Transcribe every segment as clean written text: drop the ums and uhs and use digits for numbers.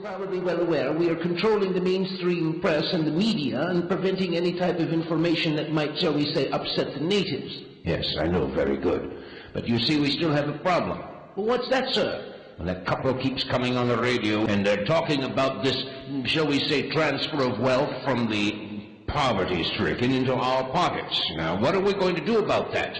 probably well aware, we are controlling the mainstream press and the media and preventing any type of information that might, shall we say, upset the natives. Yes, I know, very good. But you see, we still have a problem. Well, what's that, sir? Well, that couple keeps coming on the radio, and they're talking about this, shall we say, transfer of wealth from the poverty-stricken into our pockets. Now, what are we going to do about that?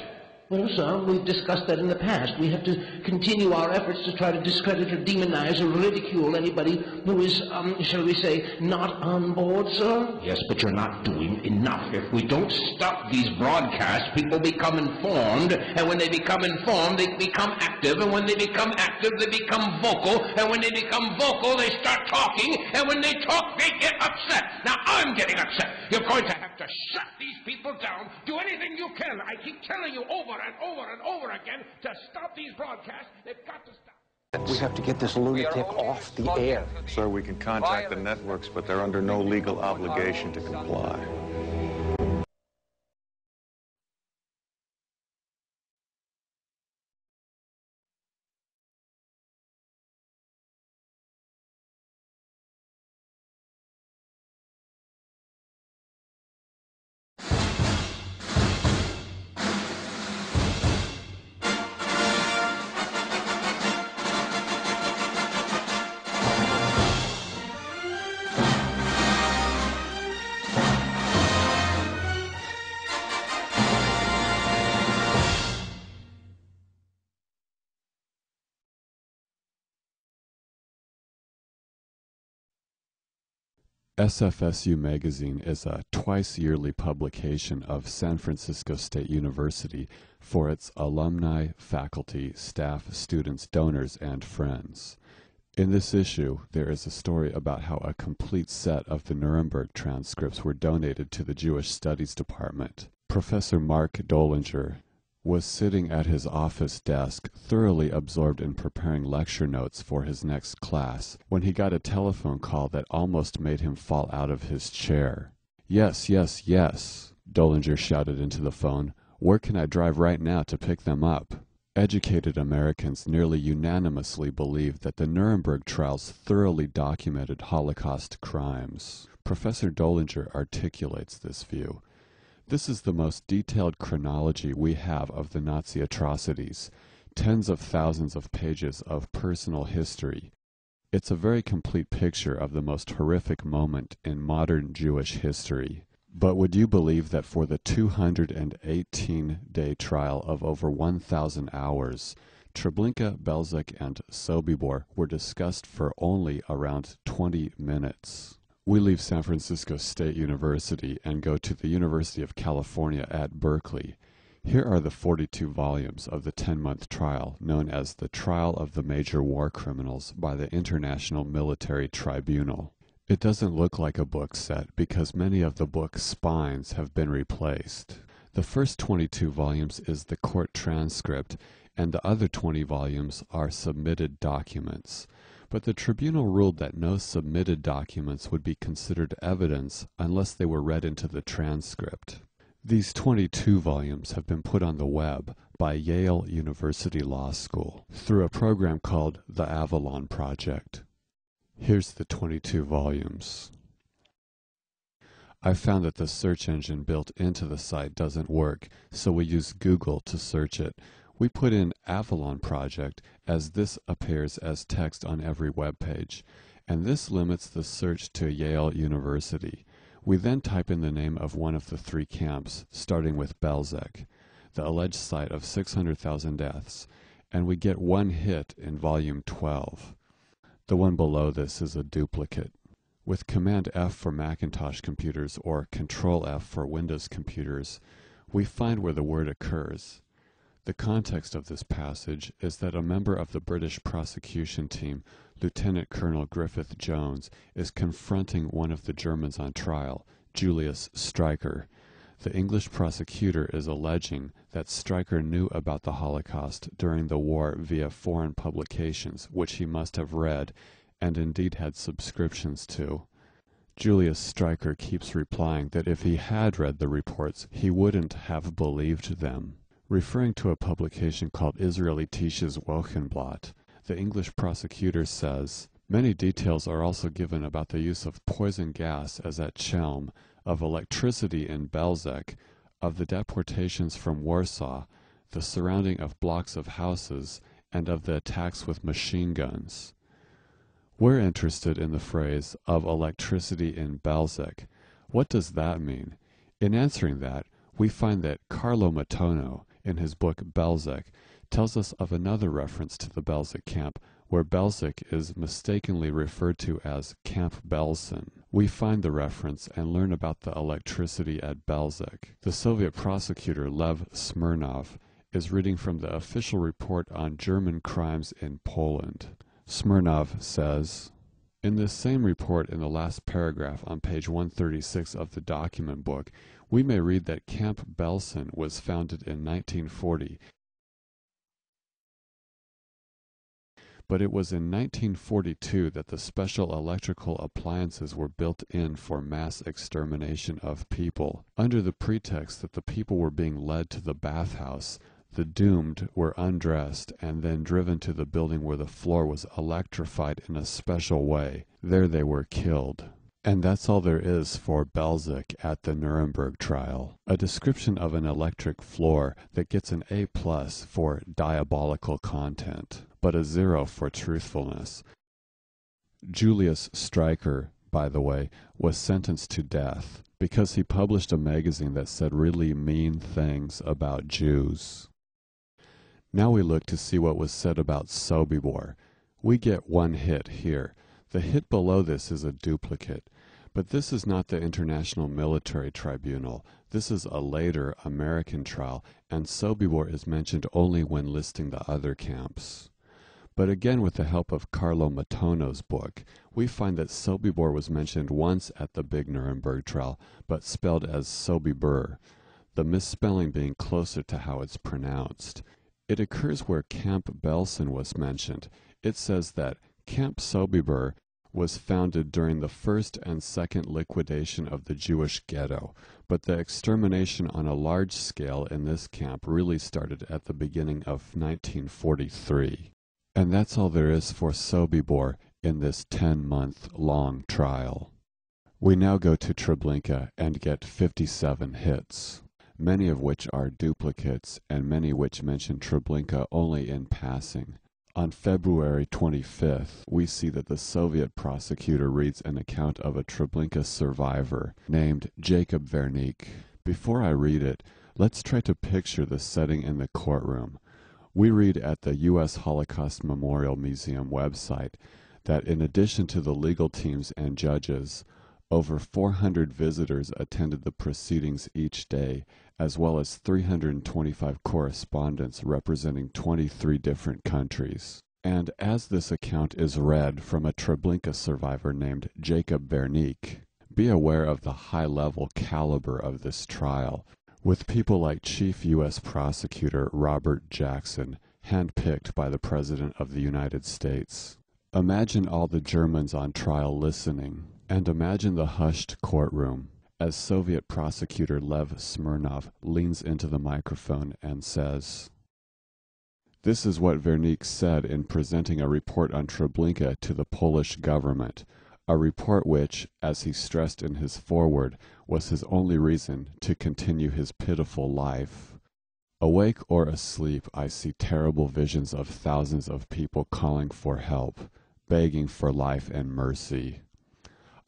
Well, sir, we've discussed that in the past. We have to continue our efforts to try to discredit or demonize or ridicule anybody who is, shall we say, not on board, sir? Yes, but you're not doing enough. If we don't stop these broadcasts, people become informed, and when they become informed, they become active, and when they become active, they become vocal, and when they become vocal, they start talking, and when they talk, they get upset. Now, I'm getting upset. You're going to have to shut these people down. Do anything you can. I keep telling you over and over and over again to stop these broadcasts. They've got to stop. We have to get this lunatic off the air. Sir, we can contact the networks, but they're under no legal obligation to comply. SFSU Magazine is a twice-yearly publication of San Francisco State University for its alumni, faculty, staff, students, donors, and friends. In this issue, there is a story about how a complete set of the Nuremberg transcripts were donated to the Jewish Studies Department. Professor Mark Dollinger was sitting at his office desk, thoroughly absorbed in preparing lecture notes for his next class, when he got a telephone call that almost made him fall out of his chair. "Yes, yes, yes," Dollinger shouted into the phone. "Where can I drive right now to pick them up?" Educated Americans nearly unanimously believe that the Nuremberg trials thoroughly documented Holocaust crimes. Professor Dollinger articulates this view. This is the most detailed chronology we have of the Nazi atrocities, tens of thousands of pages of personal history. It's a very complete picture of the most horrific moment in modern Jewish history. But would you believe that for the 218-day trial of over 1,000 hours, Treblinka, Belzec, and Sobibor were discussed for only around 20 minutes? We leave San Francisco State University and go to the University of California at Berkeley. Here are the 42 volumes of the 10-month trial known as the Trial of the Major War Criminals by the International Military Tribunal. It doesn't look like a book set because many of the book's spines have been replaced. The first 22 volumes is the court transcript, and the other 20 volumes are submitted documents. But the tribunal ruled that no submitted documents would be considered evidence unless they were read into the transcript. These 22 volumes have been put on the web by Yale University Law School through a program called the Avalon Project. Here's the 22 volumes. I found that the search engine built into the site doesn't work, so we use Google to search it. We put in Avalon Project as this appears as text on every web page, and this limits the search to Yale University. We then type in the name of one of the three camps, starting with Belzec, the alleged site of 600,000 deaths, and we get one hit in volume 12. The one below this is a duplicate. With Command F for Macintosh computers or Control F for Windows computers, we find where the word occurs. The context of this passage is that a member of the British prosecution team, Lieutenant Colonel Griffith Jones, is confronting one of the Germans on trial, Julius Streicher. The English prosecutor is alleging that Streicher knew about the Holocaust during the war via foreign publications, which he must have read, and indeed had subscriptions to. Julius Streicher keeps replying that if he had read the reports, he wouldn't have believed them. Referring to a publication called Israelitisches Wochenblatt, the English prosecutor says, Many details are also given about the use of poison gas as at Chelm, of electricity in Belzec, of the deportations from Warsaw, the surrounding of blocks of houses, and of the attacks with machine guns. We're interested in the phrase, of electricity in Belzec. What does that mean? In answering that, we find that Carlo Matono, in his book Belzec, tells us of another reference to the Belzec camp, where Belzec is mistakenly referred to as Camp Belsen. We find the reference and learn about the electricity at Belzec. The Soviet prosecutor Lev Smirnov is reading from the official report on German crimes in Poland. Smirnov says, in this same report, in the last paragraph on page 136 of the document book, we may read that Camp Belsen was founded in 1940, but it was in 1942 that the special electrical appliances were built in for mass extermination of people. Under the pretext that the people were being led to the bathhouse, the doomed were undressed and then driven to the building where the floor was electrified in a special way. There they were killed. And that's all there is for Belzec at the Nuremberg trial. A description of an electric floor that gets an A+ for diabolical content, but a 0 for truthfulness. Julius Streicher, by the way, was sentenced to death because he published a magazine that said really mean things about Jews. Now we look to see what was said about Sobibor. We get one hit here. The hit below this is a duplicate. But this is not the International Military Tribunal. This is a later American trial, and Sobibor is mentioned only when listing the other camps. But again, with the help of Carlo Matono's book, we find that Sobibor was mentioned once at the big Nuremberg trial, but spelled as Sobibor, the misspelling being closer to how it's pronounced. It occurs where Camp Belsen was mentioned. It says that Camp Sobibor was founded during the first and second liquidation of the Jewish ghetto, but the extermination on a large scale in this camp really started at the beginning of 1943. And that's all there is for Sobibor in this 10-month-long trial. We now go to Treblinka and get 57 hits, many of which are duplicates and many which mention Treblinka only in passing. On February 25th, we see that the Soviet prosecutor reads an account of a Treblinka survivor named Jacob Vernik. Before I read it, let's try to picture the setting in the courtroom. We read at the U.S. Holocaust Memorial Museum website that in addition to the legal teams and judges, over 400 visitors attended the proceedings each day, as well as 325 correspondents representing 23 different countries. And as this account is read from a Treblinka survivor named Jacob Vernik, be aware of the high-level caliber of this trial, with people like Chief U.S. Prosecutor Robert Jackson, handpicked by the President of the United States. Imagine all the Germans on trial listening, and imagine the hushed courtroom as Soviet prosecutor Lev Smirnov leans into the microphone and says, "This is what Vernik said in presenting a report on Treblinka to the Polish government, a report which, as he stressed in his foreword, was his only reason to continue his pitiful life. Awake or asleep, I see terrible visions of thousands of people calling for help, begging for life and mercy.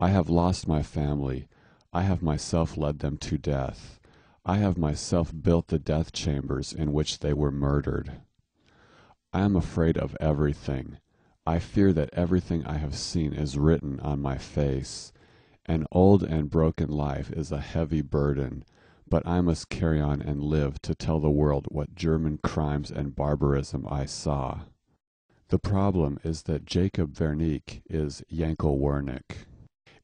I have lost my family. I have myself led them to death. I have myself built the death chambers in which they were murdered. I am afraid of everything. I fear that everything I have seen is written on my face. An old and broken life is a heavy burden, but I must carry on and live to tell the world what German crimes and barbarism I saw." The problem is that Jacob Vernik is Yankel Wernick.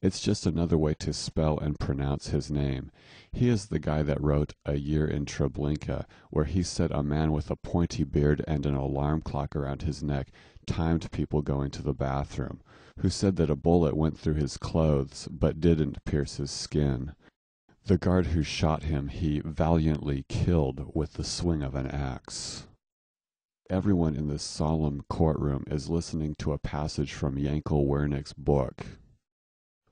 It's just another way to spell and pronounce his name. He is the guy that wrote A Year in Treblinka, where he said a man with a pointy beard and an alarm clock around his neck timed people going to the bathroom, who said that a bullet went through his clothes but didn't pierce his skin. The guard who shot him he valiantly killed with the swing of an axe. everyone in this solemn courtroom is listening to a passage from Yankel Wernick's book.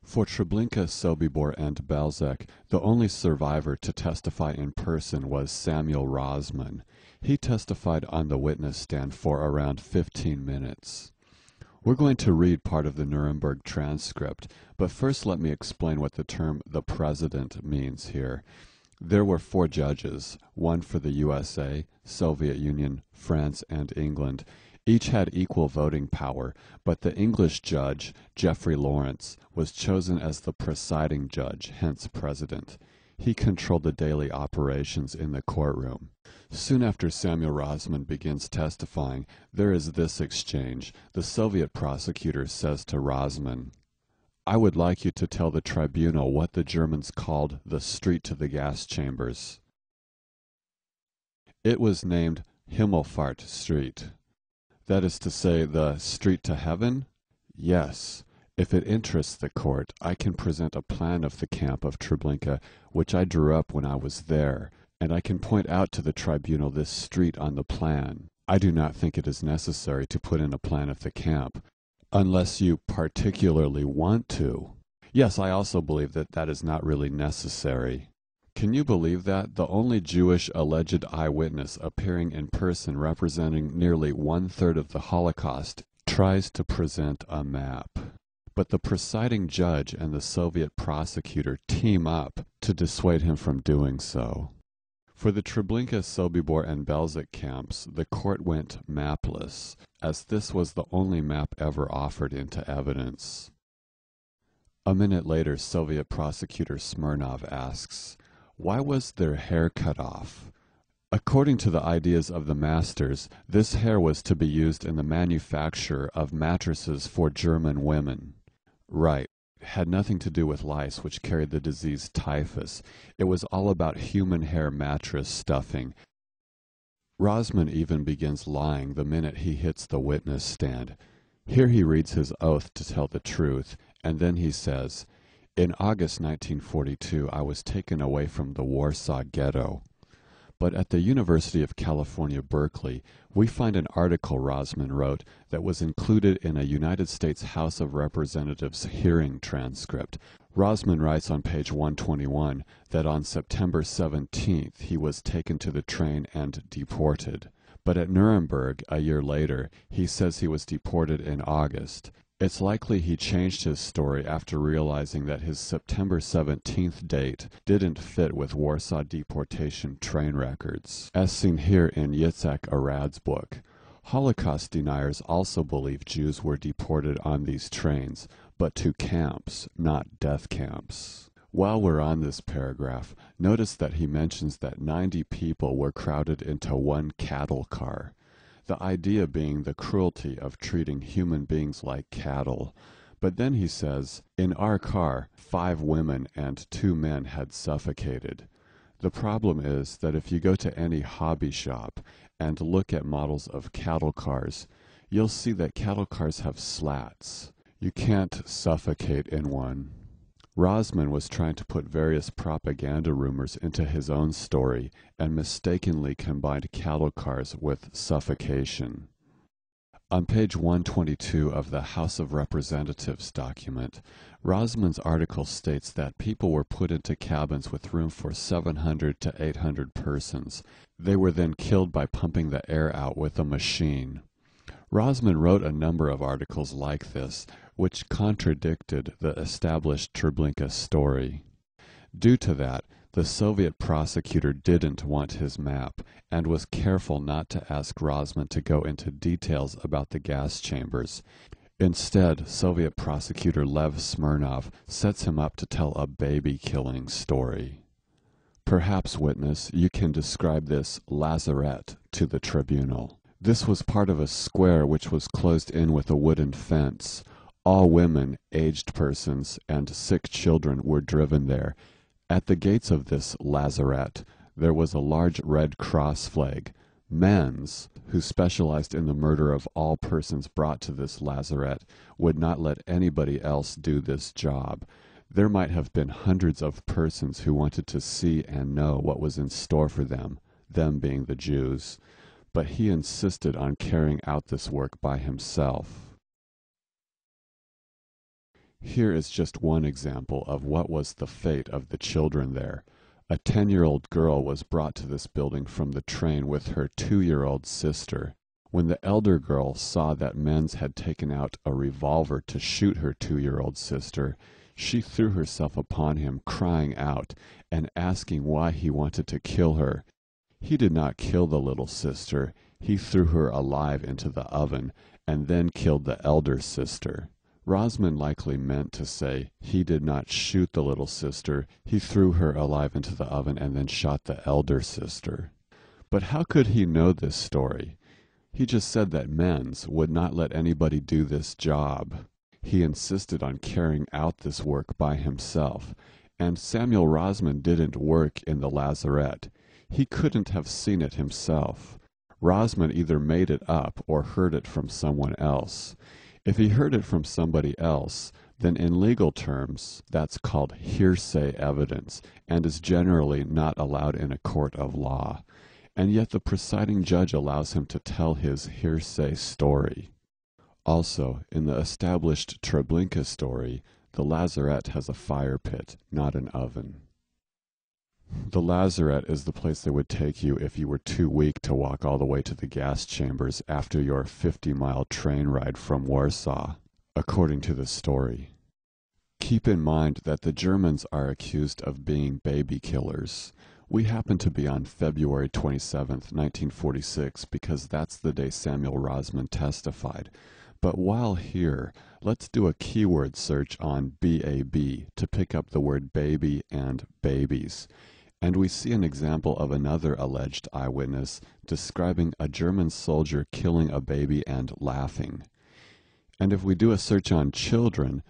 For Treblinka, Sobibor, and Balzac, the only survivor to testify in person was Samuel Rosman. He testified on the witness stand for around 15 minutes. We're going to read part of the Nuremberg transcript, but first let me explain what the term "the president" means here. There were 4 judges, one for the USA, Soviet Union, France, and England. Each had equal voting power, but the English judge, Geoffrey Lawrence, was chosen as the presiding judge, hence president. He controlled the daily operations in the courtroom. Soon after Samuel Rosman begins testifying, there is this exchange. The Soviet prosecutor says to Rosman, "I would like you to tell the tribunal what the Germans called the street to the gas chambers." It was named Himmelfahrt Street. That is to say, the street to heaven? Yes. If it interests the court, I can present a plan of the camp of Treblinka, which I drew up when I was there, and I can point out to the tribunal this street on the plan. I do not think it is necessary to put in a plan of the camp, unless you particularly want to. Yes, I also believe that that is not really necessary. Can you believe that? The only Jewish alleged eyewitness appearing in person representing nearly 1/3 of the Holocaust tries to present a map. But the presiding judge and the Soviet prosecutor team up to dissuade him from doing so. For the Treblinka, Sobibor, and Balzac camps, the court went mapless, as this was the only map ever offered into evidence. A minute later, Soviet prosecutor Smirnov asks, "Why was their hair cut off?" According to the ideas of the masters, this hair was to be used in the manufacture of mattresses for German women. Right. Had nothing to do with lice, which carried the disease typhus. It was all about human hair mattress stuffing. Rosman even begins lying the minute he hits the witness stand. Here he reads his oath to tell the truth, and then he says, "In August 1942, I was taken away from the Warsaw Ghetto." But at the University of California, Berkeley, we find an article Rosman wrote that was included in a United States House of Representatives hearing transcript. Rosman writes on page 121 that on September 17th he was taken to the train and deported. But at Nuremberg, a year later, he says he was deported in August. It's likely he changed his story after realizing that his September 17th date didn't fit with Warsaw deportation train records, as seen here in Yitzhak Arad's book. Holocaust deniers also believe Jews were deported on these trains, but to camps, not death camps. While we're on this paragraph, notice that he mentions that 90 people were crowded into one cattle car. The idea being the cruelty of treating human beings like cattle. But then he says, "In our car, 5 women and 2 men had suffocated." The problem is that if you go to any hobby shop and look at models of cattle cars, you'll see that cattle cars have slats. You can't suffocate in one. Rosman was trying to put various propaganda rumors into his own story and mistakenly combined cattle cars with suffocation. On page 122 of the House of Representatives document, Rosman's article states that people were put into cabins with room for 700 to 800 persons. They were then killed by pumping the air out with a machine. Rosman wrote a number of articles like this, which contradicted the established Treblinka story. Due to that, the Soviet prosecutor didn't want his map and was careful not to ask Rosman to go into details about the gas chambers. Instead, Soviet prosecutor Lev Smirnov sets him up to tell a baby-killing story. Perhaps, witness, you can describe this lazarette to the tribunal. This was part of a square which was closed in with a wooden fence. All women, aged persons, and sick children were driven there. At the gates of this lazarette, there was a large Red Cross flag. Men's, who specialized in the murder of all persons brought to this lazarette, would not let anybody else do this job. There might have been hundreds of persons who wanted to see and know what was in store for them being the Jews. but he insisted on carrying out this work by himself. Here is just one example of what was the fate of the children there. A 10-year-old girl was brought to this building from the train with her 2-year-old sister. When the elder girl saw that Menz had taken out a revolver to shoot her 2-year-old sister, she threw herself upon him, crying out and asking why he wanted to kill her. He did not kill the little sister. He threw her alive into the oven and then killed the elder sister. Rosman likely meant to say he did not shoot the little sister, he threw her alive into the oven and then shot the elder sister. But how could he know this story? He just said that Menz would not let anybody do this job. He insisted on carrying out this work by himself, and Samuel Rosman didn't work in the lazarette. He couldn't have seen it himself. Rosman either made it up or heard it from someone else. If he heard it from somebody else, then in legal terms, that's called hearsay evidence and is generally not allowed in a court of law. And yet the presiding judge allows him to tell his hearsay story. Also, in the established Treblinka story, the lazarette has a fire pit, not an oven. The lazarette is the place they would take you if you were too weak to walk all the way to the gas chambers after your 50-mile train ride from Warsaw, according to the story. Keep in mind that the Germans are accused of being baby killers. We happen to be on February 27th, 1946, because that's the day Samuel Rosman testified. But while here, let's do a keyword search on BAB to pick up the word baby and babies. And we see an example of another alleged eyewitness describing a German soldier killing a baby and laughing. And if we do a search on children,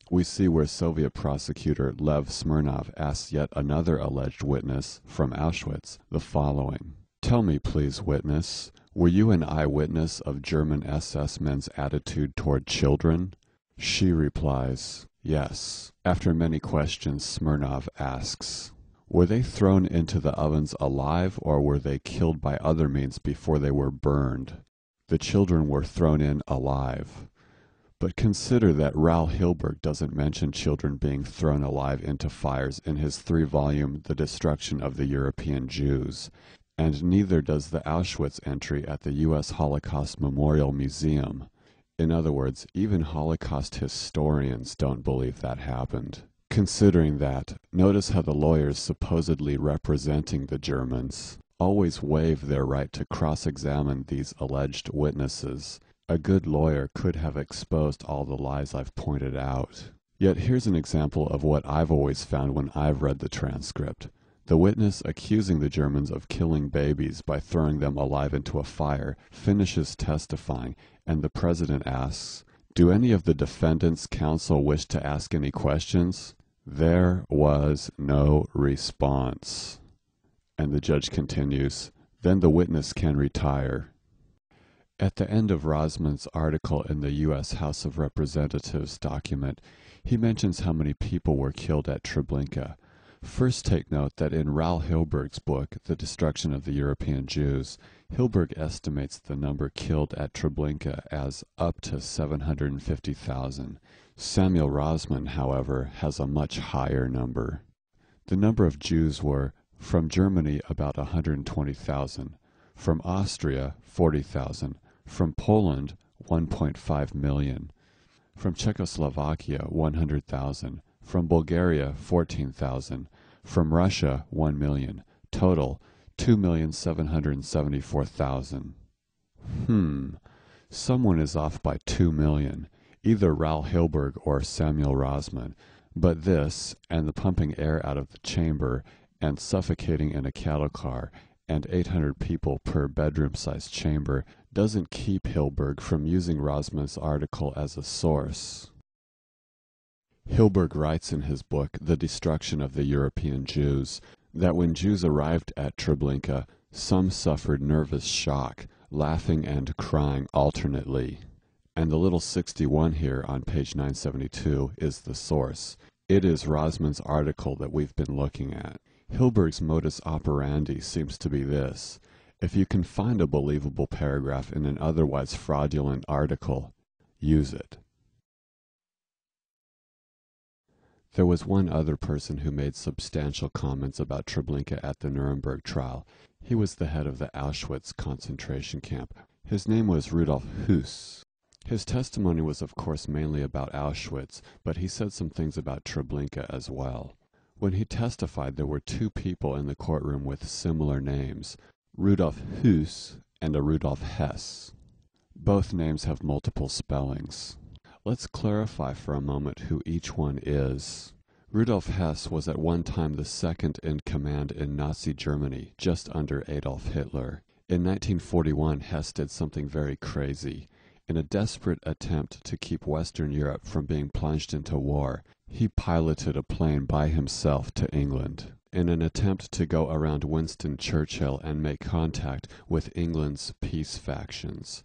we see where Soviet prosecutor Lev Smirnov asks yet another alleged witness from Auschwitz the following. Tell me, please, witness, were you an eyewitness of German SS men's attitude toward children? She replies, yes. After many questions, Smirnov asks, were they thrown into the ovens alive or were they killed by other means before they were burned? The children were thrown in alive. But consider that Raoul Hilberg doesn't mention children being thrown alive into fires in his 3-volume The Destruction of the European Jews, and neither does the Auschwitz entry at the U.S. Holocaust Memorial Museum. In other words, even Holocaust historians don't believe that happened. Considering that, notice how the lawyers supposedly representing the Germans always waive their right to cross-examine these alleged witnesses. A good lawyer could have exposed all the lies I've pointed out. Yet here's an example of what I've always found when I've read the transcript. The witness accusing the Germans of killing babies by throwing them alive into a fire finishes testifying, and the president asks, do any of the defendants' counsel wish to ask any questions? There was no response. And the judge continues, then the witness can retire. At the end of Rosman's article in the U.S. House of Representatives document, he mentions how many people were killed at Treblinka. First, take note that in Raoul Hilberg's book, The Destruction of the European Jews, Hilberg estimates the number killed at Treblinka as up to 750,000. Samuel Rosman, however, has a much higher number. The number of Jews were, from Germany, about 120,000, from Austria, 40,000, from Poland, 1.5 million, from Czechoslovakia, 100,000, from Bulgaria, 14,000, from Russia, 1 million, total, 2,774,000. Someone is off by 2 million, either Raoul Hilberg or Samuel Rosman, but this, and the pumping air out of the chamber, and suffocating in a cattle car, and 800 people per bedroom-sized chamber, doesn't keep Hilberg from using Rosman's article as a source. Hilberg writes in his book, The Destruction of the European Jews, that when Jews arrived at Treblinka, some suffered nervous shock, laughing and crying alternately. And the little 61 here on page 972 is the source. It is Rosman's article that we've been looking at. Hilberg's modus operandi seems to be this. If you can find a believable paragraph in an otherwise fraudulent article, use it. There was one other person who made substantial comments about Treblinka at the Nuremberg trial. He was the head of the Auschwitz concentration camp. His name was Rudolf Höss. His testimony was of course mainly about Auschwitz, but he said some things about Treblinka as well. When he testified, there were two people in the courtroom with similar names, Rudolf Höss and a Rudolf Hess. Both names have multiple spellings. Let's clarify for a moment who each one is. Rudolf Hess was at one time the second in command in Nazi Germany, just under Adolf Hitler. In 1941, Hess did something very crazy. In a desperate attempt to keep Western Europe from being plunged into war, he piloted a plane by himself to England in an attempt to go around Winston Churchill and make contact with England's peace factions.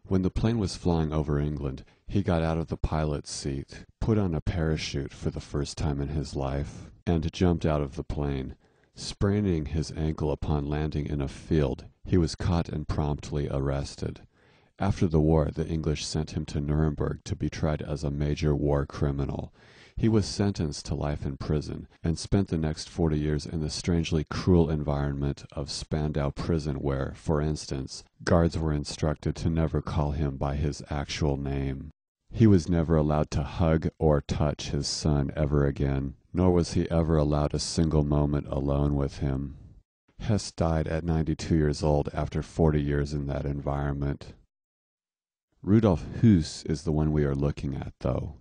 When the plane was flying over England, he got out of the pilot's seat, put on a parachute for the first time in his life, and jumped out of the plane. Spraining his ankle upon landing in a field, he was caught and promptly arrested. After the war, the English sent him to Nuremberg to be tried as a major war criminal. He was sentenced to life in prison and spent the next 40 years in the strangely cruel environment of Spandau prison where, for instance, guards were instructed to never call him by his actual name. He was never allowed to hug or touch his son ever again, nor was he ever allowed a single moment alone with him. Hess died at 92 years old after 40 years in that environment. Rudolf Höss is the one we are looking at, though.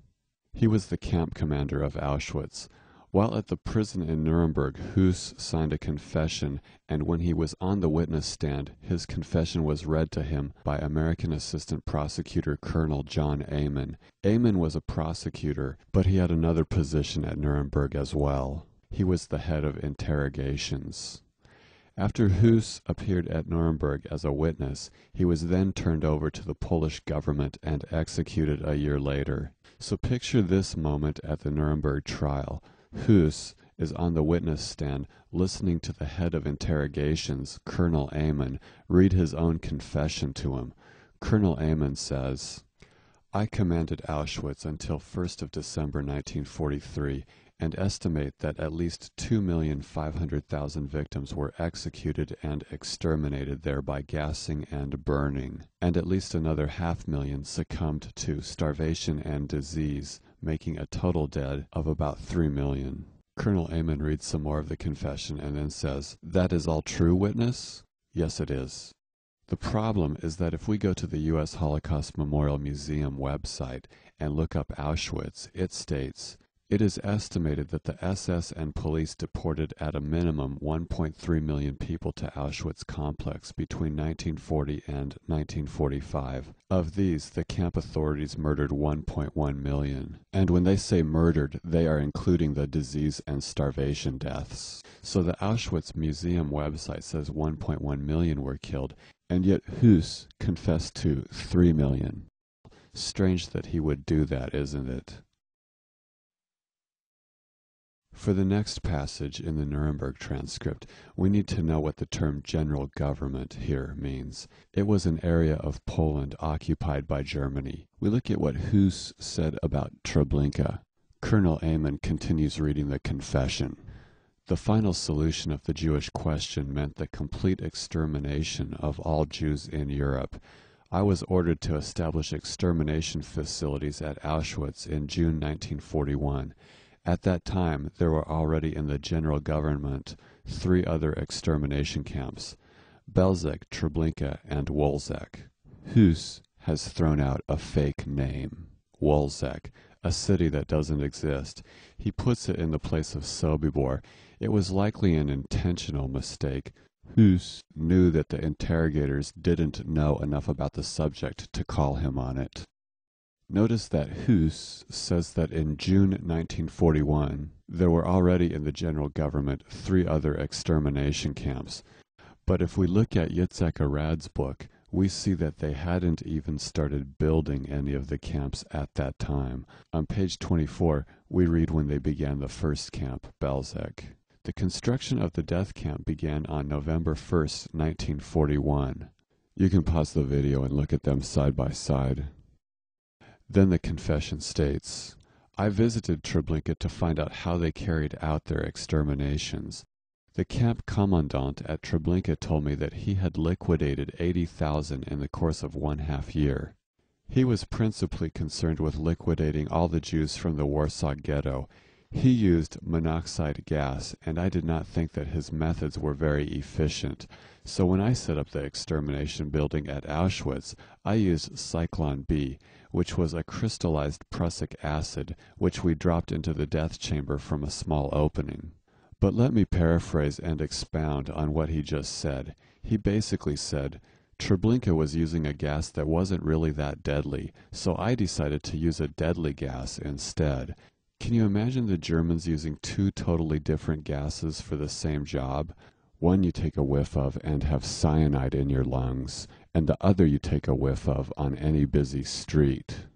He was the camp commander of Auschwitz. While at the prison in Nuremberg, Höss signed a confession, and when he was on the witness stand, his confession was read to him by American Assistant Prosecutor Colonel John Amon. Amon was a prosecutor, but he had another position at Nuremberg as well. He was the head of interrogations. After Höss appeared at Nuremberg as a witness, he was then turned over to the Polish government and executed a year later. So picture this moment at the Nuremberg trial. Höss is on the witness stand listening to the head of interrogations, Colonel Amon, read his own confession to him. Colonel Amon says, "I commanded Auschwitz until 1st of December 1943 and estimate that at least 2,500,000 victims were executed and exterminated there by gassing and burning, and at least another 500,000 succumbed to starvation and disease, making a total dead of about 3 million. Colonel Amon reads some more of the confession and then says, "That is all true, witness?" "Yes, it is." The problem is that if we go to the U.S. Holocaust Memorial Museum website and look up Auschwitz, it states, "It is estimated that the SS and police deported at a minimum 1.3 million people to Auschwitz complex between 1940 and 1945. Of these, the camp authorities murdered 1.1 million. And when they say murdered, they are including the disease and starvation deaths. So the Auschwitz Museum website says 1.1 million were killed, and yet Höss confessed to 3 million. Strange that he would do that, isn't it? For the next passage in the Nuremberg transcript, we need to know what the term general government here means. It was an area of Poland occupied by Germany. We look at what Höss said about Treblinka. Colonel Amon continues reading the confession. The final solution of the Jewish question meant the complete extermination of all Jews in Europe. I was ordered to establish extermination facilities at Auschwitz in June 1941. At that time, there were already in the general government 3 other extermination camps, Belzec, Treblinka, and Wolzek. Höss has thrown out a fake name, Wolzek, a city that doesn't exist. He puts it in the place of Sobibor. It was likely an intentional mistake. Höss knew that the interrogators didn't know enough about the subject to call him on it. Notice that Höss says that in June 1941, there were already in the general government 3 other extermination camps. But if we look at Yitzhak Arad's book, we see that they hadn't even started building any of the camps at that time. On page 24, we read when they began the first camp, Belzec. The construction of the death camp began on November 1st, 1941. You can pause the video and look at them side by side. Then the confession states, I visited Treblinka to find out how they carried out their exterminations. The camp commandant at Treblinka told me that he had liquidated 80,000 in the course of 1/2 year. He was principally concerned with liquidating all the Jews from the Warsaw Ghetto. He used monoxide gas, and I did not think that his methods were very efficient. So when I set up the extermination building at Auschwitz, I used Cyclone B, which was a crystallized prussic acid, which we dropped into the death chamber from a small opening. But let me paraphrase and expound on what he just said. He basically said, Treblinka was using a gas that wasn't really that deadly, so I decided to use a deadly gas instead. Can you imagine the Germans using 2 totally different gases for the same job? One you take a whiff of and have cyanide in your lungs, and the other you take a whiff of on any busy street.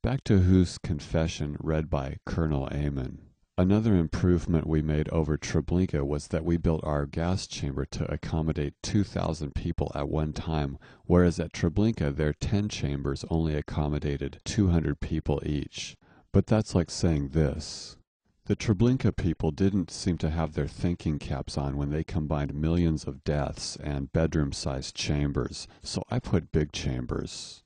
Back to Huth's confession read by Colonel Amon. Another improvement we made over Treblinka was that we built our gas chamber to accommodate 2,000 people at one time, whereas at Treblinka their 10 chambers only accommodated 200 people each. But that's like saying this. The Treblinka people didn't seem to have their thinking caps on when they combined millions of deaths and bedroom-sized chambers, so I put big chambers.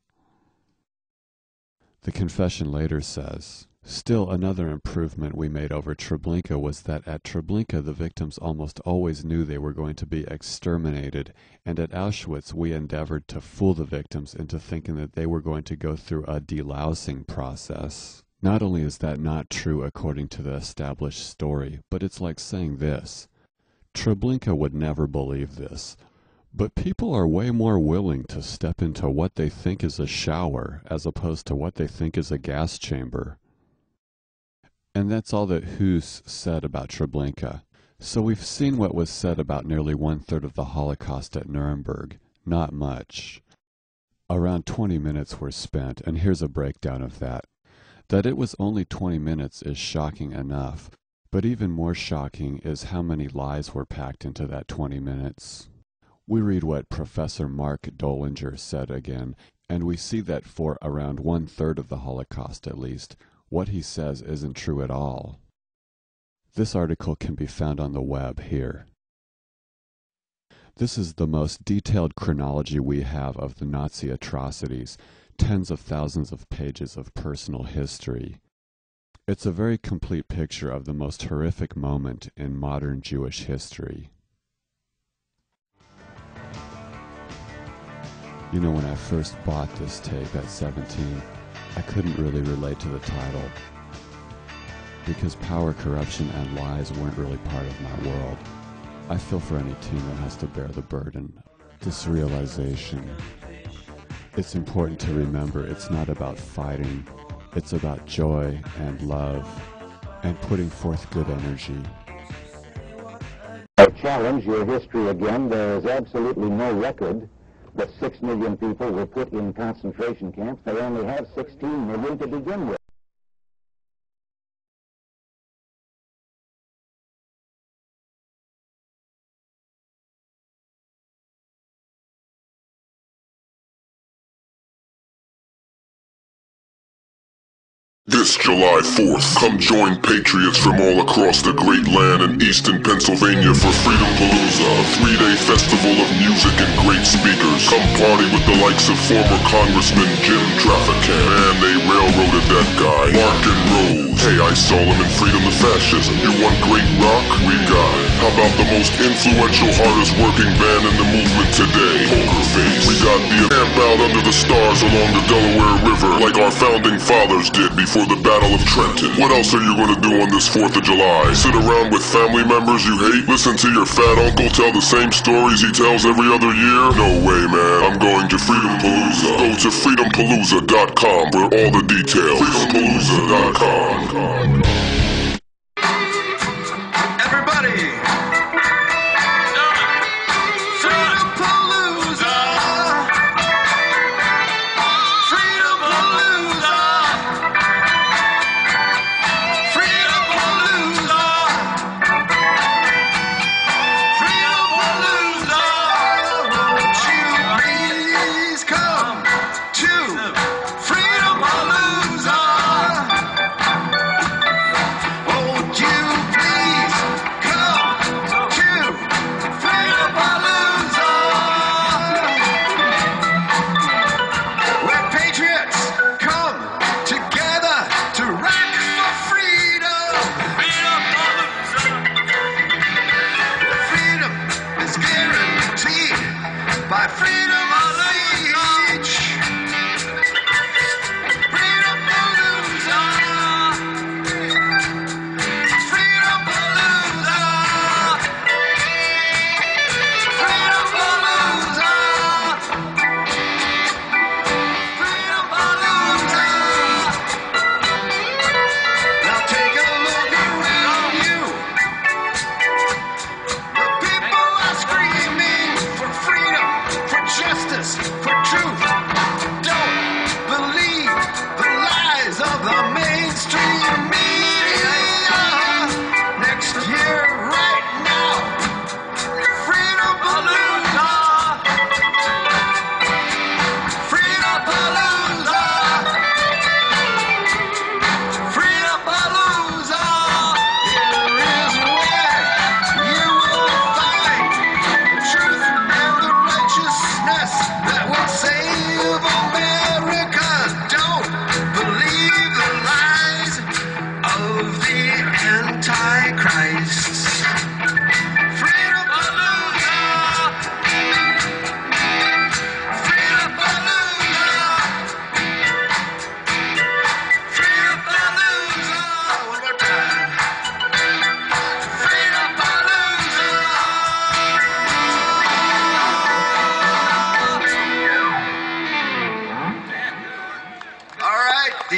The confession later says, still another improvement we made over Treblinka was that at Treblinka the victims almost always knew they were going to be exterminated, and at Auschwitz we endeavored to fool the victims into thinking that they were going to go through a delousing process. Not only is that not true according to the established story, but it's like saying this. Treblinka would never believe this, but people are way more willing to step into what they think is a shower as opposed to what they think is a gas chamber. And that's all that Huth said about Treblinka. So we've seen what was said about nearly 1/3 of the Holocaust at Nuremberg. Not much. Around 20 minutes were spent, and here's a breakdown of that. That it was only 20 minutes is shocking enough, but even more shocking is how many lies were packed into that 20 minutes. We read what Professor Mark Dolinger said again, and we see that for around 1/3 of the Holocaust at least, what he says isn't true at all. This article can be found on the web here. This is the most detailed chronology we have of the Nazi atrocities, tens of thousands of pages of personal history. It's a very complete picture of the most horrific moment in modern Jewish history. You know, when I first bought this tape at 17, I couldn't really relate to the title because power, corruption, and lies weren't really part of my world. I feel for any team that has to bear the burden. This realization. It's important to remember it's not about fighting, it's about joy and love and putting forth good energy. I challenge your history again. There is absolutely no record that 6 million people were put in concentration camps. They only have 16 million to begin with. This July 4th, come join patriots from all across the great land in eastern Pennsylvania for Freedom Palooza, a 3-day festival of music and great speakers. Come party with the likes of former Congressman Jim Trafficant. Man, they railroaded that guy. Mark and Rose. Hey, I saw him in Freedom to Fascism. You want great rock? We got it. How about the most influential, hardest working band in the movement today? Poker Face. We got the camp out under the stars along the Delaware River like our founding fathers did before the Battle of Trenton. What else are you going to do on this 4th of July? Sit around with family members you hate? Listen to your fat uncle tell the same stories he tells every other year? No way, man. I'm going to Freedom Palooza. Go to freedompalooza.com for all the details. freedompalooza.com. Freedom Palooza.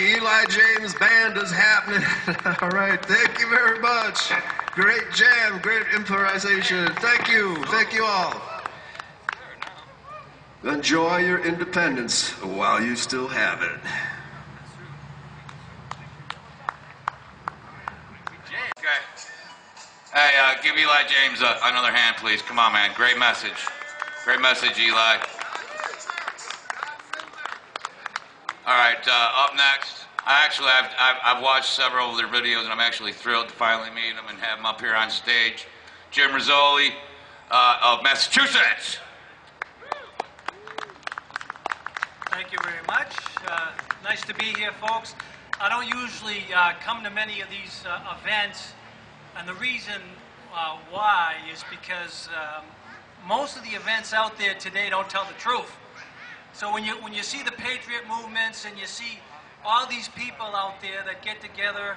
the Eli James Band is happening. All right, thank you very much. Great jam, great improvisation. Thank you all. Enjoy your independence while you still have it. Okay. Hey, give Eli James another hand, please. Come on, man. Great message. Great message, Eli. All right, up next, I've watched several of their videos, and I'm actually thrilled to finally meet them and have them up here on stage. Jim RIZOLI of Massachusetts. Thank you very much. Nice to be here, folks. I don't usually come to many of these events, and the reason why is because most of the events out there today don't tell the truth. So when you see the Patriot movements and you see all these people out there that get together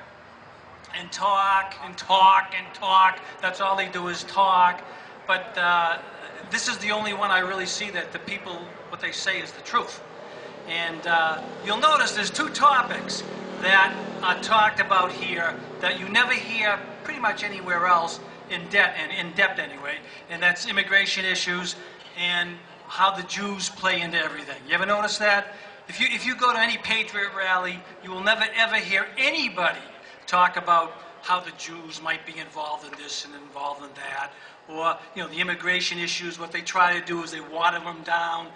and talk and talk and talk, that's all they do is talk. But this is the only one I really see that the people, what they say is the truth. And you'll notice there's two topics that are talked about here that you never hear pretty much anywhere else in depth anyway, and that's immigration issues and how the Jews play into everything. You ever notice that? If you go to any Patriot rally, you will never ever hear anybody talk about how the Jews might be involved in this and involved in that, or the immigration issues. What they try to do is they water them down.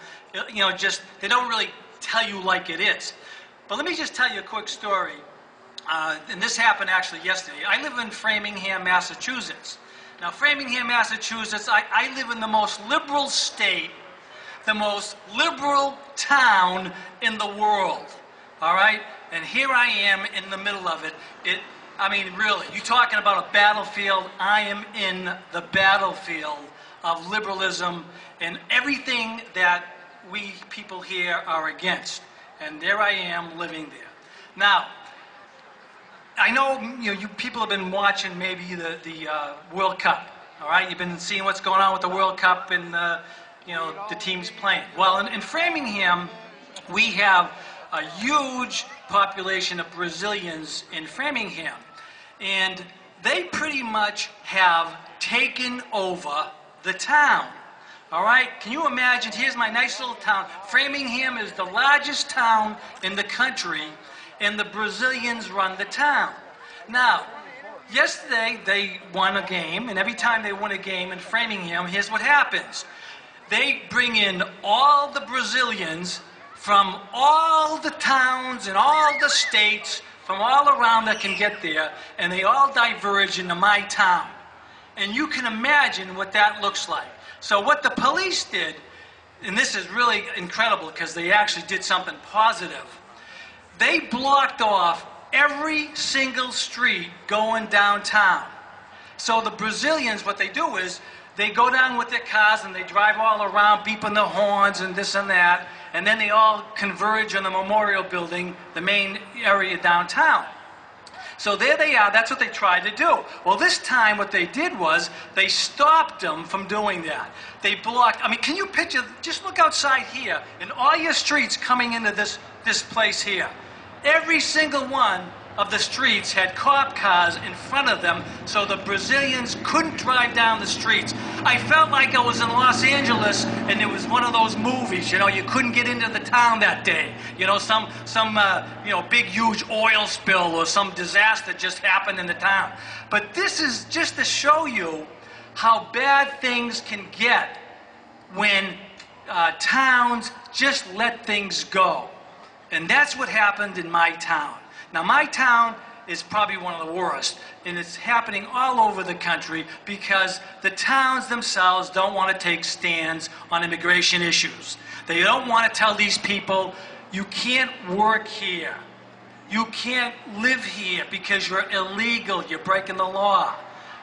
Just they don't really tell you like it is. But let me just tell you a quick story. And this happened actually yesterday. I live in Framingham, Massachusetts. Now, Framingham, Massachusetts, I live in the most liberal state, the most liberal town in the world, all right? And here I am in the middle of it. I mean, really, you're talking about a battlefield. I am in the battlefield of liberalism and everything that we people here are against. And there I am living there. Now, I know you people have been watching maybe the World Cup, all right? You've been seeing what's going on with the World Cup and the teams playing. Well, in Framingham, we have a huge population of Brazilians in Framingham, and they pretty much have taken over the town. All right, can you imagine? Here's my nice little town. Framingham is the largest town in the country, and the Brazilians run the town. Now, yesterday they won a game, and every time they win a game in Framingham, here's what happens. They bring in all the Brazilians from all the towns and all the states from all around that can get there, and they all diverge into my town. And you can imagine what that looks like. So what the police did, and this is really incredible because they actually did something positive, they blocked off every single street going downtown. So the Brazilians, what they do is they go down with their cars and they drive all around beeping the horns and this and that, and then they all converge on the Memorial Building, the main area downtown. So there they are. That's what they tried to do. Well, this time what they did was they stopped them from doing that. They blocked. I mean, can you picture? Just look outside here and all your streets coming into this place here. Every single one of the streets had cop cars in front of them, so the Brazilians couldn't drive down the streets. I felt like I was in Los Angeles, and it was one of those movies, you couldn't get into the town that day. Some big, huge oil spill or some disaster just happened in the town. But this is just to show you how bad things can get when towns just let things go. And that's what happened in my town. Now, my town is probably one of the worst, and it's happening all over the country because the towns themselves don't want to take stands on immigration issues. They don't want to tell these people, you can't work here. You can't live here because you're illegal. You're breaking the law.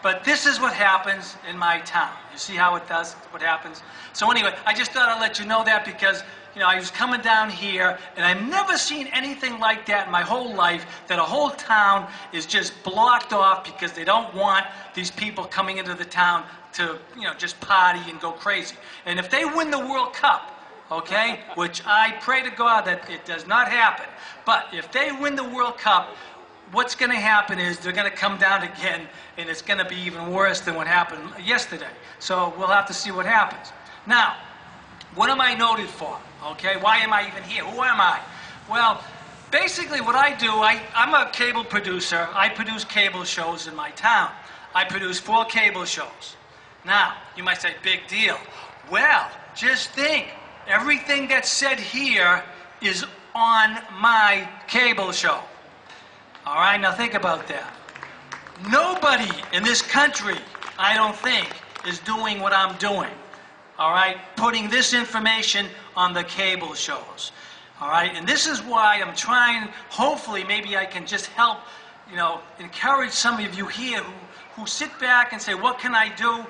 But this is what happens in my town. You see how it does, what happens? So anyway, I just thought I'd let you know that because I was coming down here, and I've never seen anything like that in my whole life, that a whole town is just blocked off because they don't want these people coming into the town to, just party and go crazy. And if they win the World Cup, okay? Which I pray to God that it does not happen. But if they win the World Cup, what's going to happen is they're going to come down again, and it's going to be even worse than what happened yesterday. So we'll have to see what happens. Now, what am I noted for? Okay, why am I even here? Who am I? Well, basically what I do, I'm a cable producer. I produce cable shows in my town. I produce 4 cable shows. Now, you might say, big deal. Well, just think, everything that's said here is on my cable show. All right, now think about that. Nobody in this country, I don't think, is doing what I'm doing. All right, putting this information on the cable shows. All right, and this is why I'm trying, hopefully, maybe I can just help, encourage some of you here who sit back and say, what can I do?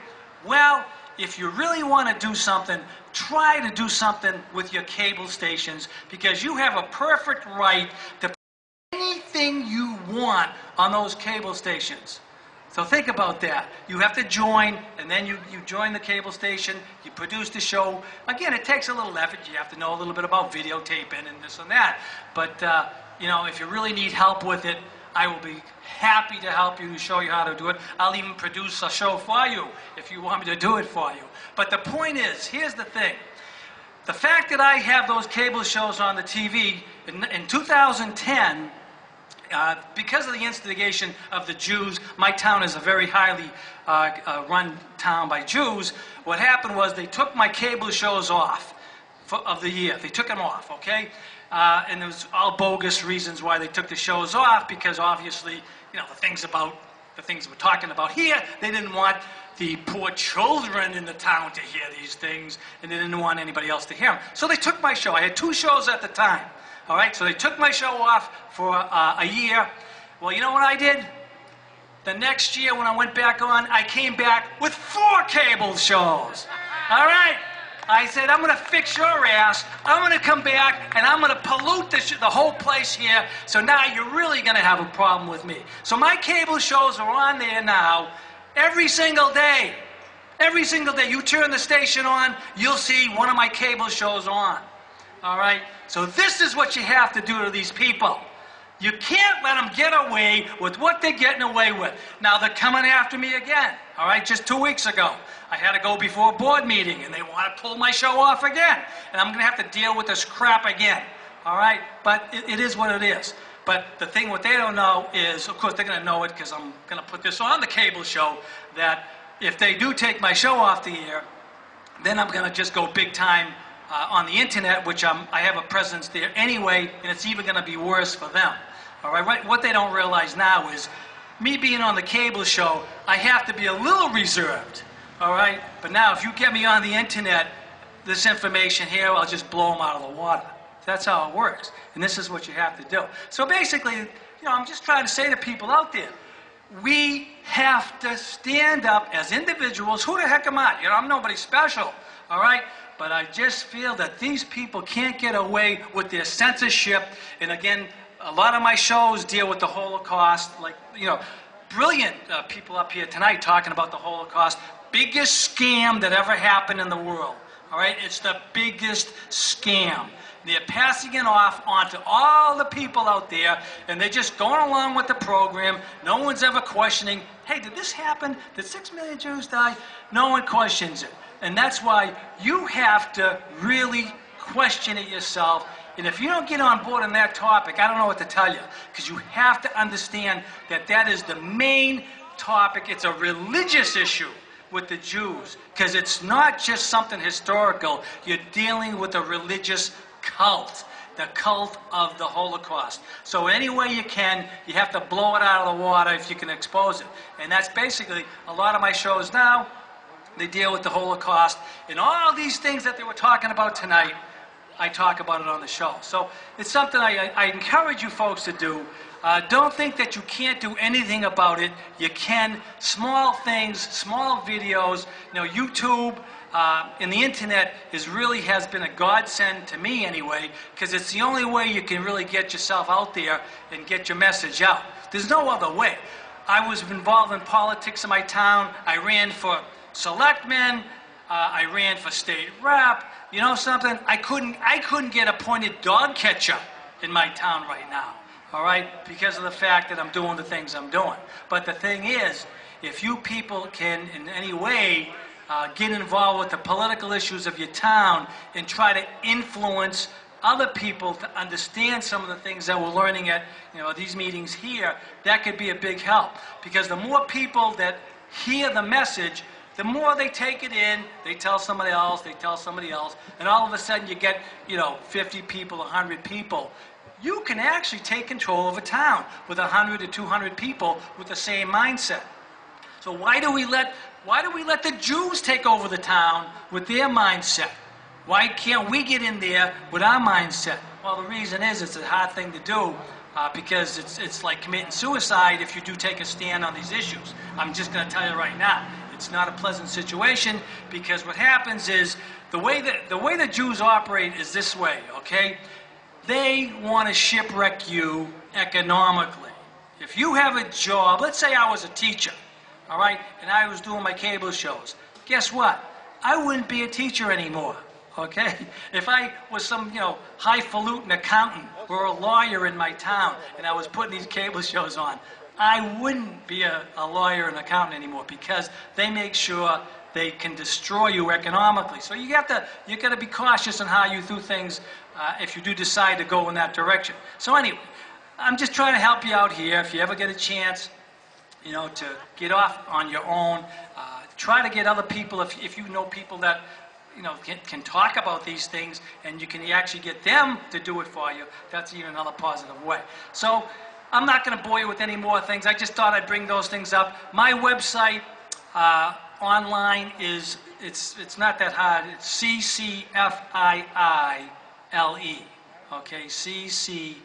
Well, if you really want to do something, try to do something with your cable stations, because you have a perfect right to put anything you want on those cable stations. So think about that. You have to join, and then you join the cable station, you produce the show. Again, it takes a little effort. You have to know a little bit about videotaping and this and that. But, if you really need help with it, I will be happy to help you, to show you how to do it. I'll even produce a show for you if you want me to do it for you. But the point is, here's the thing. The fact that I have those cable shows on the TV, in 2010, because of the instigation of the Jews, my town is a very highly run town by Jews. What happened was they took my cable shows off of the year. They took them off, okay? And there was all bogus reasons why they took the shows off, because obviously, the things we're talking about here, they didn't want the poor children in the town to hear these things, and they didn't want anybody else to hear them. So they took my show. I had 2 shows at the time. All right, so they took my show off for a year. Well, you know what I did? The next year when I went back on, I came back with 4 cable shows. All right? I said, I'm going to fix your ass. I'm going to come back, and I'm going to pollute the whole place here. So now you're really going to have a problem with me. So my cable shows are on there now every single day. Every single day. You turn the station on, you'll see one of my cable shows on. All right? So this is what you have to do to these people. You can't let them get away with what they're getting away with. Now they're coming after me again. All right? Just 2 weeks ago, I had to go before a board meeting, and they want to pull my show off again. And I'm going to have to deal with this crap again. All right? But it is what it is. But the thing what they don't know is, of course, they're going to know it because I'm going to put this on the cable show, that if they do take my show off the air, then I'm going to just go big time on the internet, which I have a presence there anyway, and it's even going to be worse for them. All right? What they don't realize now is, me being on the cable show, I have to be a little reserved. All right? But now, if you get me on the internet, this information here, I'll just blow them out of the water. That's how it works. And this is what you have to do. So basically, I'm just trying to say to people out there, we have to stand up as individuals. Who the heck am I? I'm nobody special. All right? But I just feel that these people can't get away with their censorship. And again, a lot of my shows deal with the Holocaust. Like, brilliant people up here tonight talking about the Holocaust. Biggest scam that ever happened in the world. All right? It's the biggest scam. They're passing it off onto all the people out there, and they're just going along with the program. No one's ever questioning, hey, did this happen? Did 6 million Jews die? No one questions it. And that's why you have to really question it yourself. And if you don't get on board on that topic, I don't know what to tell you, because you have to understand that that is the main topic. It's a religious issue with the Jews, because it's not just something historical. You're dealing with a religious cult, the cult of the Holocaust. So any way you can, you have to blow it out of the water if you can expose it. And that's basically a lot of my shows now. They deal with the Holocaust. And all these things that they were talking about tonight, I talk about it on the show. So it's something I encourage you folks to do. Don't think that you can't do anything about it. You can. Small things, small videos. YouTube and the internet has been a godsend to me anyway, because it's the only way you can really get yourself out there and get your message out. There's no other way. I was involved in politics in my town. I ran for selectmen. I ran for state rep. You know something? I couldn't get appointed dog catcher in my town right now, all right, because of the fact that I'm doing the things I'm doing. But the thing is, if you people can in any way get involved with the political issues of your town and try to influence other people to understand some of the things that we're learning at these meetings here, that could be a big help. Because the more people that hear the message, the more they take it in, they tell somebody else, and all of a sudden you get 50 people, 100 people. You can actually take control of a town with 100 to 200 people with the same mindset. So why do we let the Jews take over the town with their mindset? Why can't we get in there with our mindset? Well, the reason is it's a hard thing to do because it's like committing suicide if you do take a stand on these issues. I'm just going to tell you right now, it's not a pleasant situation because what happens is the way the Jews operate is this way, okay? They want to shipwreck you economically. If you have a job, let's say I was a teacher, all right, and I was doing my cable shows, guess what? I wouldn't be a teacher anymore, okay? If I was some, highfalutin accountant or a lawyer in my town and I was putting these cable shows on, I wouldn't be a lawyer and accountant anymore because they make sure they can destroy you economically. So you got to be cautious on how you do things if you do decide to go in that direction. So anyway, I'm just trying to help you out here. If you ever get a chance, to get off on your own, try to get other people, if you know people that can talk about these things and you can actually get them to do it for you, that's even another positive way. So I'm not going to bore you with any more things. I just thought I'd bring those things up. My website online it's not that hard. It's CCFIILE. Okay, CCFIILE.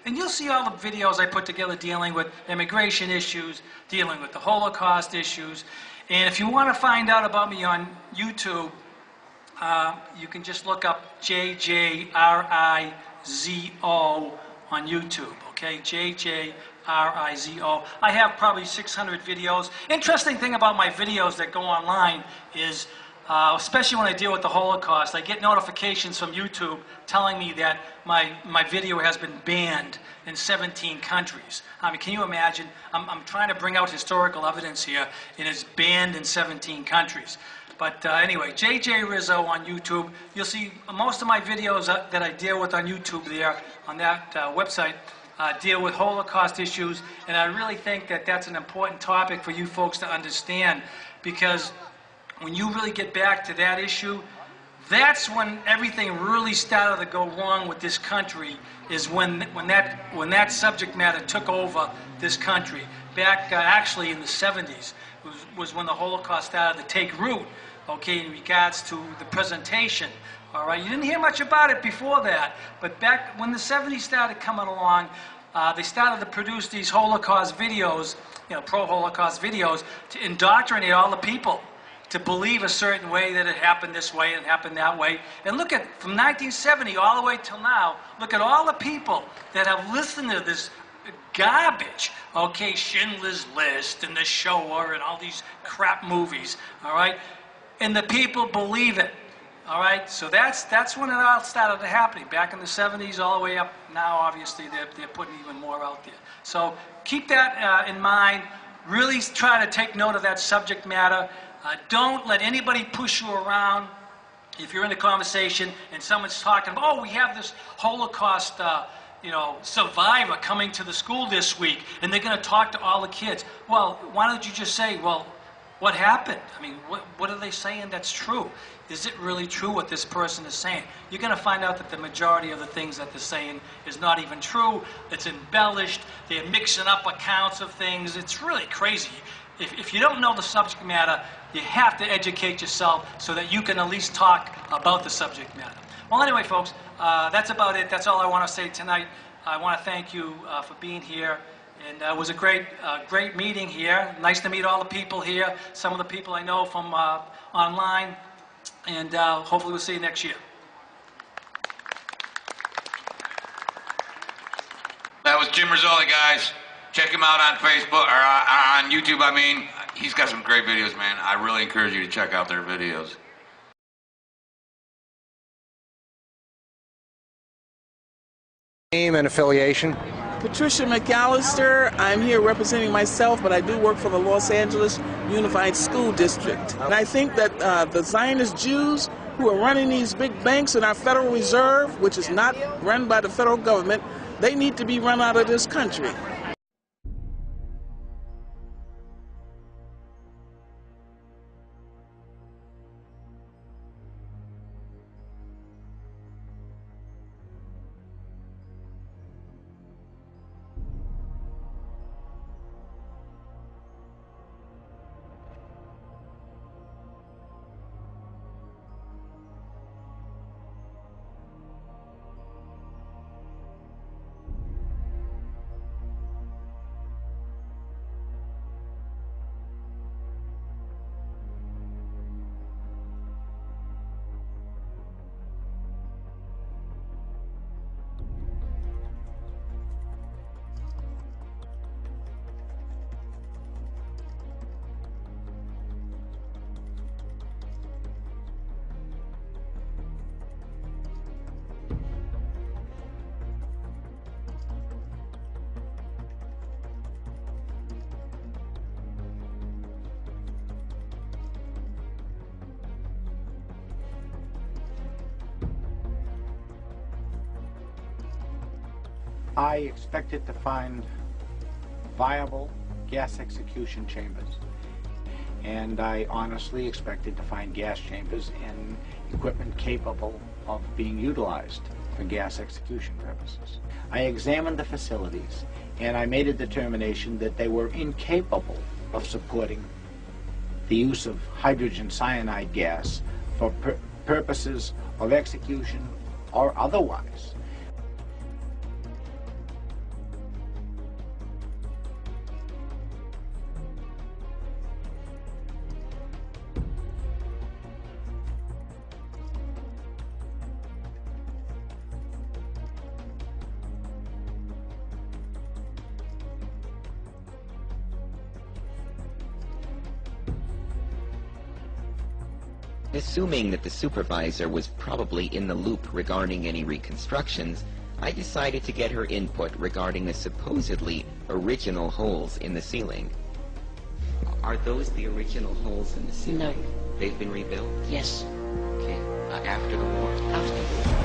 And you'll see all the videos I put together dealing with immigration issues, dealing with the Holocaust issues. And if you want to find out about me on YouTube, you can just look up JJRIZO on YouTube, okay? JJRIZO. I have probably 600 videos. Interesting thing about my videos that go online is, especially when I deal with the Holocaust, I get notifications from YouTube telling me that my video has been banned in 17 countries. I mean, can you imagine? I'm trying to bring out historical evidence here, and it's banned in 17 countries. But anyway, JJ Rizzo on YouTube. You'll see most of my videos that I deal with on YouTube there, on that website, deal with Holocaust issues. And I really think that that's an important topic for you folks to understand, because when you really get back to that issue, that's when everything really started to go wrong with this country, is when that subject matter took over this country. Back actually in the 70s was when the Holocaust started to take root, okay, in regards to the presentation. All right, you didn't hear much about it before that, but back when the 70s started coming along, they started to produce these Holocaust videos, pro-Holocaust videos, to indoctrinate all the people to believe a certain way, that it happened this way and it happened that way. And look at, from 1970 all the way till now, look at all the people that have listened to this garbage, okay, Schindler's List and The Shower and all these crap movies, all right? And the people believe it, all right? So that's when it all started happening, back in the 70s all the way up. Now, obviously, they're putting even more out there. So keep that in mind. Really try to take note of that subject matter. Don't let anybody push you around. If you're in a conversation and someone's talking about, oh, we have this Holocaust survivor coming to the school this week, and they're going to talk to all the kids. Well, why don't you just say, well, what happened? I mean, what are they saying that's true? Is it really true what this person is saying? You're going to find out that the majority of the things that they're saying is not even true. It's embellished. They're mixing up accounts of things. It's really crazy. If you don't know the subject matter, you have to educate yourself so that you can at least talk about the subject matter. Well, anyway, folks, that's about it. That's all I want to say tonight. I want to thank you for being here. And it was a great meeting here. Nice to meet all the people here, some of the people I know from online. And hopefully we'll see you next year. That was Jim Rizzoli, guys. Check him out on Facebook, or on YouTube, I mean. he's got some great videos, man. I really encourage you to check out their videos. Name and affiliation? Patricia McAllister. I'm here representing myself, but I do work for the Los Angeles Unified School District. And I think that the Zionist Jews who are running these big banks in our Federal Reserve, which is not run by the federal government, they need to be run out of this country. I expected to find viable gas execution chambers, and I honestly expected to find gas chambers and equipment capable of being utilized for gas execution purposes. I examined the facilities, and I made a determination that they were incapable of supporting the use of hydrogen cyanide gas for purposes of execution or otherwise. Assuming that the supervisor was probably in the loop regarding any reconstructions, I decided to get her input regarding the supposedly original holes in the ceiling. Are those the original holes in the ceiling? No. They've been rebuilt? Yes. Okay. After the war? After the war.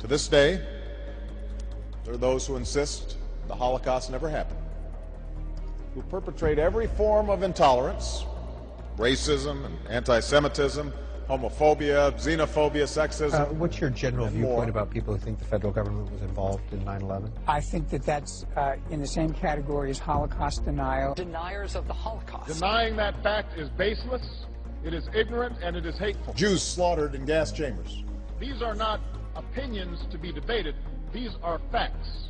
To this day, there are those who insist the Holocaust never happened, who perpetrate every form of intolerance, racism and anti-Semitism, homophobia, xenophobia, sexism. What's your general viewpoint about people who think the federal government was involved in 9/11? I think that that's in the same category as Holocaust denial. Deniers of the Holocaust. Denying that fact is baseless, it is ignorant, and it is hateful. Jews slaughtered in gas chambers. These are not opinions to be debated. These are facts.